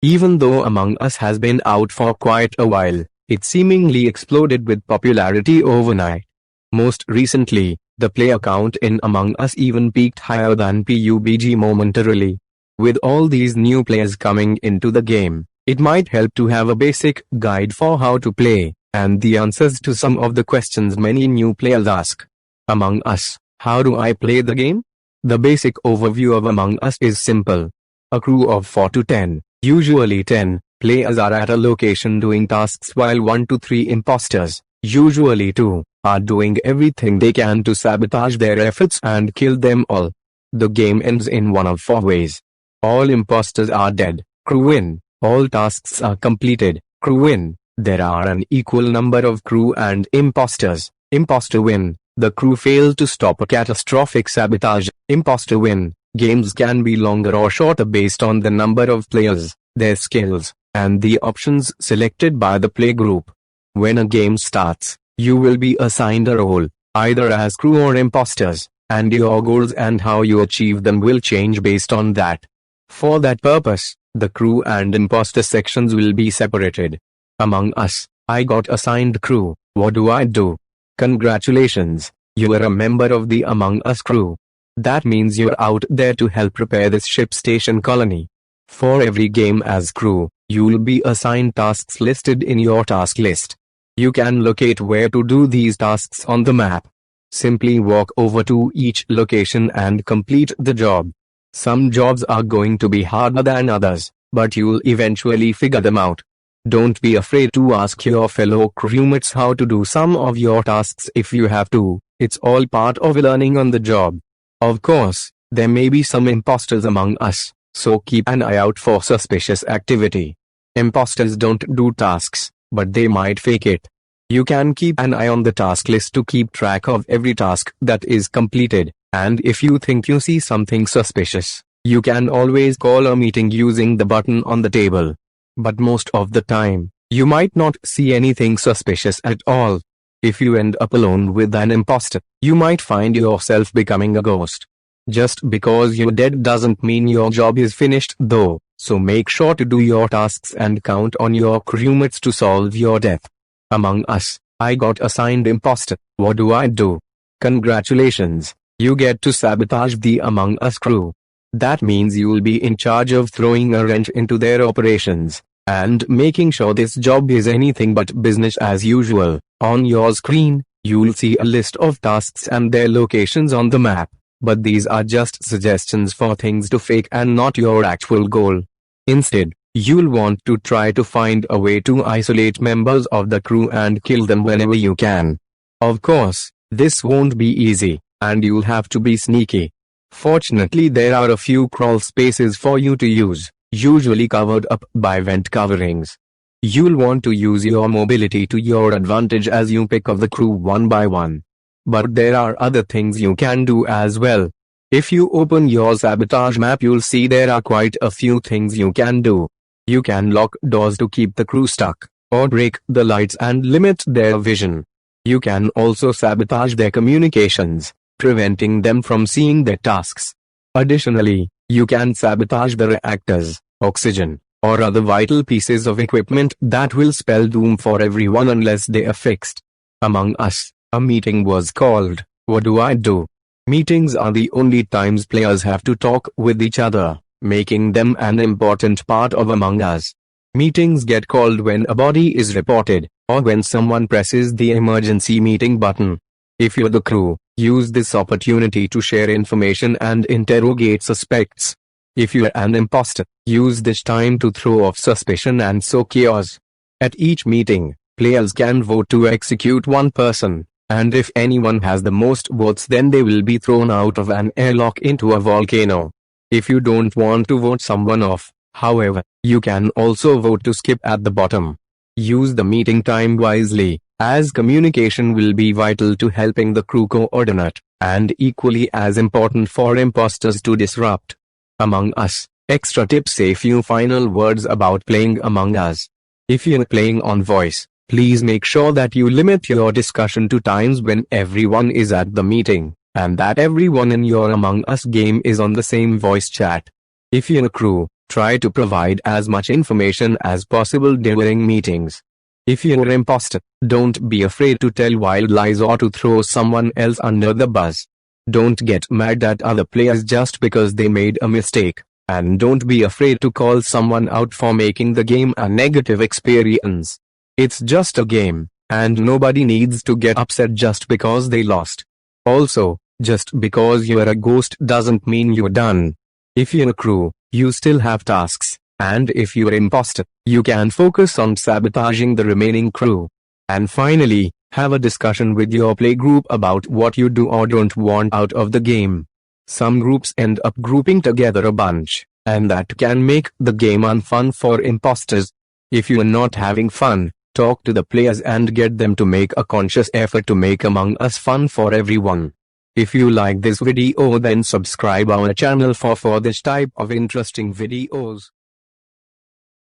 Even though Among Us has been out for quite a while, it seemingly exploded with popularity overnight. Most recently, the player count in Among Us even peaked higher than PUBG momentarily. With all these new players coming into the game, it might help to have a basic guide for how to play, and the answers to some of the questions many new players ask. Among Us, how do I play the game? The basic overview of Among Us is simple. A crew of 4 to 10, usually 10, players are at a location doing tasks while 1 to 3 imposters, usually 2, are doing everything they can to sabotage their efforts and kill them all. The game ends in one of 4 ways. All imposters are dead, crew win. All tasks are completed, crew win. There are an equal number of crew and imposters, imposter win. The crew failed to stop a catastrophic sabotage, imposter win. Games can be longer or shorter based on the number of players, their skills, and the options selected by the play group. When a game starts, you will be assigned a role, either as crew or imposters, and your goals and how you achieve them will change based on that. For that purpose, the crew and imposter sections will be separated. Among Us, I got assigned crew. What do I do? Congratulations, you are a member of the Among Us crew. That means you're out there to help repair this ship station colony. For every game as crew, you'll be assigned tasks listed in your task list. You can locate where to do these tasks on the map. Simply walk over to each location and complete the job. Some jobs are going to be harder than others, but you'll eventually figure them out. Don't be afraid to ask your fellow crewmates how to do some of your tasks if you have to. It's all part of learning on the job. Of course, there may be some imposters among us, so keep an eye out for suspicious activity. Imposters don't do tasks, but they might fake it. You can keep an eye on the task list to keep track of every task that is completed. And if you think you see something suspicious, you can always call a meeting using the button on the table. But most of the time, you might not see anything suspicious at all. If you end up alone with an imposter, you might find yourself becoming a ghost. Just because you're dead doesn't mean your job is finished though, so make sure to do your tasks and count on your crewmates to solve your death. Among Us, I got assigned imposter. What do I do? Congratulations. You get to sabotage the Among Us crew. That means you'll be in charge of throwing a wrench into their operations, and making sure this job is anything but business as usual. On your screen, you'll see a list of tasks and their locations on the map, but these are just suggestions for things to fake and not your actual goal. Instead, you'll want to try to find a way to isolate members of the crew and kill them whenever you can. Of course, this won't be easy, and you'll have to be sneaky. Fortunately, there are a few crawl spaces for you to use, usually covered up by vent coverings. You'll want to use your mobility to your advantage as you pick up the crew one by one. But there are other things you can do as well. If you open your sabotage map, you'll see there are quite a few things you can do. You can lock doors to keep the crew stuck, or break the lights and limit their vision. You can also sabotage their communications, preventing them from seeing their tasks. Additionally, you can sabotage the reactors, oxygen, or other vital pieces of equipment that will spell doom for everyone unless they are fixed. Among Us, a meeting was called. What do I do? Meetings are the only times players have to talk with each other, making them an important part of Among Us. Meetings get called when a body is reported, or when someone presses the emergency meeting button. If you're the crew, use this opportunity to share information and interrogate suspects. If you're an imposter, use this time to throw off suspicion and sow chaos. At each meeting, players can vote to execute one person, and if anyone has the most votes, then they will be thrown out of an airlock into a volcano. If you don't want to vote someone off, however, you can also vote to skip at the bottom. Use the meeting time wisely, as communication will be vital to helping the crew coordinate, and equally as important for imposters to disrupt. Among Us, extra tips. Say few final words about playing Among Us. If you're playing on voice, please make sure that you limit your discussion to times when everyone is at the meeting, and that everyone in your Among Us game is on the same voice chat. If you're a crew, Try to provide as much information as possible during meetings. If you're an imposter, don't be afraid to tell wild lies or to throw someone else under the bus. Don't get mad at other players just because they made a mistake, and don't be afraid to call someone out for making the game a negative experience. It's just a game, and nobody needs to get upset just because they lost. Also, just because you're a ghost doesn't mean you're done. If you're a crew, you still have tasks, and if you're an imposter, you can focus on sabotaging the remaining crew. And finally, have a discussion with your playgroup about what you do or don't want out of the game. Some groups end up grouping together a bunch, and that can make the game unfun for imposters. If you are not having fun, talk to the players and get them to make a conscious effort to make Among Us fun for everyone. If you like this video, then subscribe our channel for this type of interesting videos.